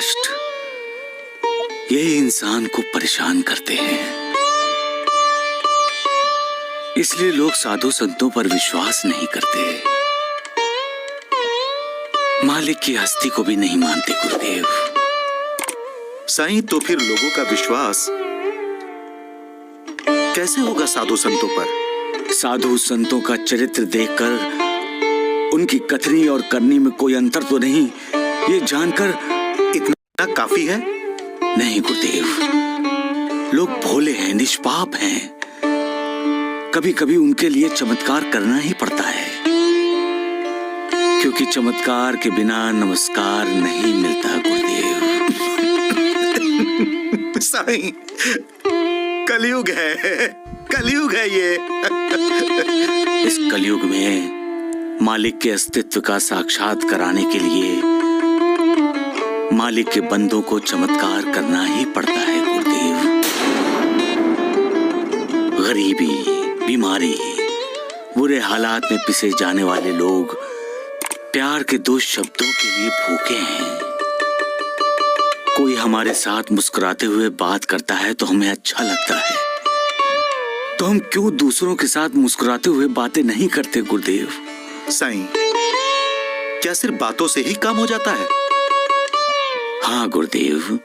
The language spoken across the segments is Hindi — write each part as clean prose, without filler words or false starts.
कष्ट यही इंसान को परेशान करते हैं। इसलिए लोग साधु संतों पर विश्वास नहीं करते, मालिक की हस्ती को भी नहीं मानते गुरुदेव। साईं, तो फिर लोगों का विश्वास कैसे होगा साधु संतों पर? साधु संतों का चरित्र देखकर उनकी कथनी और करनी में कोई अंतर तो नहीं, ये जानकर इतना काफी है? नहीं गुरुदेव, लोग भोले हैं, निष्पाप हैं। कभी कभी उनके लिए चमत्कार करना ही पड़ता है, क्योंकि चमत्कार के बिना नमस्कार नहीं मिलता गुरुदेव। साईं, कलयुग है, कलयुग है ये। इस कलयुग में मालिक के अस्तित्व का साक्षात कराने के लिए मालिक के बंदों को चमत्कार करना ही पड़ता है गुरुदेव। गरीबी, बीमारी, बुरे हालात में पिसे जाने वाले लोग प्यार के दो शब्दों के लिए भूखे हैं। कोई हमारे साथ मुस्कुराते हुए बात करता है तो हमें अच्छा लगता है, तो हम क्यों दूसरों के साथ मुस्कुराते हुए बातें नहीं करते गुरुदेव? साईं, क्या सिर्फ बातों से ही काम हो जाता है? हाँ गुरुदेव,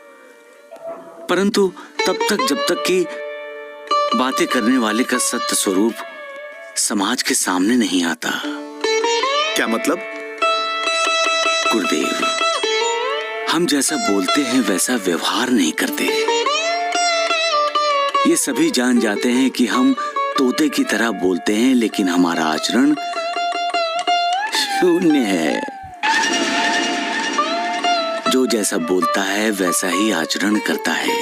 परंतु तब तक जब तक कि बातें करने वाले का सत्य स्वरूप समाज के सामने नहीं आता। क्या मतलब? गुरुदेव, हम जैसा बोलते हैं वैसा व्यवहार नहीं करते। ये सभी जान जाते हैं कि हम तोते की तरह बोलते हैं, लेकिन हमारा आचरण शून्य है। जो जैसा बोलता है वैसा ही आचरण करता है।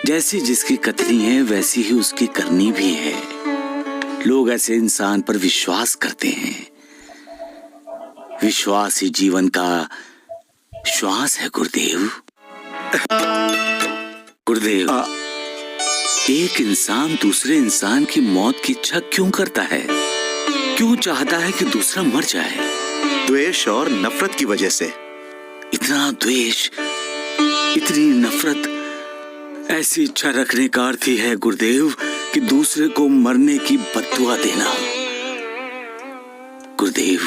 जैसी जिसकी कथनी है वैसी ही उसकी करनी भी है। लोग ऐसे इंसान पर विश्वास करते हैं। विश्वास ही जीवन का श्वास है गुरुदेव। गुरुदेव, एक इंसान दूसरे इंसान की मौत की इच्छा क्यों करता है? क्यों चाहता है कि दूसरा मर जाए? द्वेष और नफरत की वजह से। इतना द्वेष, इतनी नफरत, ऐसी इच्छा रखने का अर्थ ही है गुरुदेव कि दूसरे को मरने की बद्दुआ देना। गुरुदेव,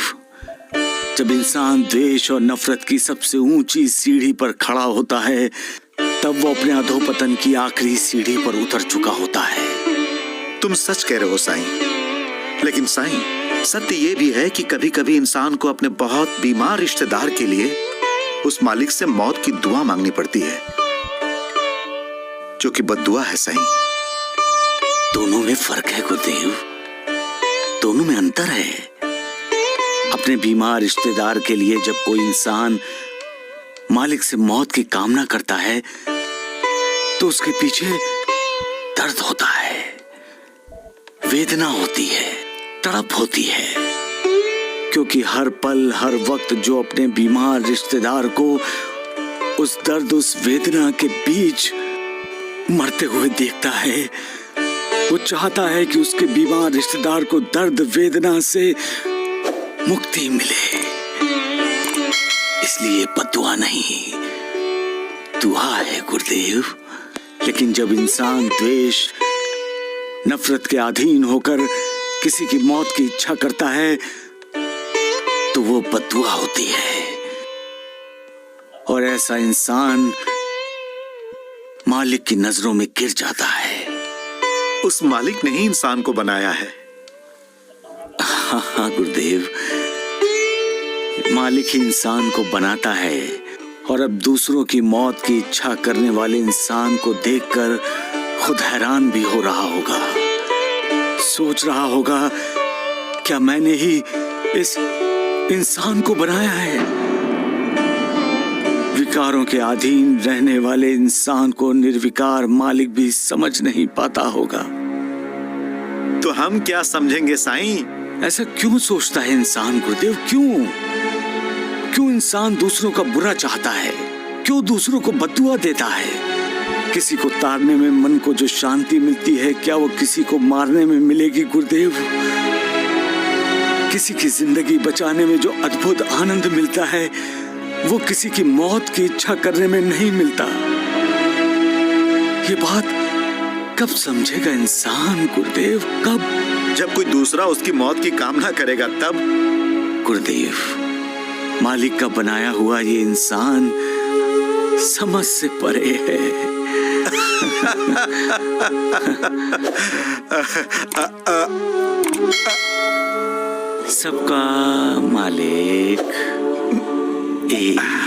जब इंसान द्वेष और नफरत की सबसे ऊंची सीढ़ी पर खड़ा होता है, तब वो अपने अधोपतन की आखिरी सीढ़ी पर उतर चुका होता है। तुम सच कह रहे हो साईं, लेकिन साईं, सत्य ये भी है कि कभी कभी इंसान को अपने बहुत बीमार रिश्तेदार के लिए उस मालिक से मौत की दुआ मांगनी पड़ती है, जो कि बद्दुआ है साईं। दोनों में फर्क है गुरुदेव, दोनों में अंतर है। अपने बीमार रिश्तेदार के लिए जब कोई इंसान मालिक से मौत की कामना करता है तो उसके पीछे दर्द होता है, वेदना होती है, तड़प होती है, क्योंकि हर पल हर वक्त जो अपने बीमार रिश्तेदार को उस दर्द, उस वेदना के बीच मरते हुए देखता है, वो चाहता है कि उसके बीमार रिश्तेदार को दर्द वेदना से मुक्ति मिले। इसलिए बद्दुआ नहीं, दुआ है गुरुदेव। लेकिन जब इंसान द्वेष, नफरत के अधीन होकर किसी की मौत की इच्छा करता है तो वो बद्दुआ होती है। और ऐसा इंसान मालिक की नजरों में गिर जाता है। उस मालिक ने ही इंसान को बनाया है। हाँ गुरुदेव, मालिक ही इंसान को बनाता है। और अब दूसरों की मौत की इच्छा करने वाले इंसान को देखकर खुद हैरान भी हो रहा होगा, सोच रहा होगा, क्या मैंने ही इस इंसान को बनाया है? विकारों के अधीन रहने वाले इंसान को निर्विकार मालिक भी समझ नहीं पाता होगा। तो हम क्या समझेंगे साईं? ऐसा क्यों सोचता है इंसान गुरुदेव? क्यों इंसान दूसरों का बुरा चाहता है? क्यों दूसरों को बद्दुआ देता है? किसी को तारने में मन को जो शांति मिलती है, क्या वो किसी को मारने में मिलेगी गुरुदेव? किसी की जिंदगी बचाने में जो अद्भुत आनंद मिलता है, वो किसी की मौत की इच्छा करने में नहीं मिलता। ये बात कब समझेगा इंसान गुरुदेव, कब? जब कोई दूसरा उसकी मौत की कामना करेगा तब। गुरुदेव, मालिक का बनाया हुआ ये इंसान समझ से परे है। सबका मालिक एक।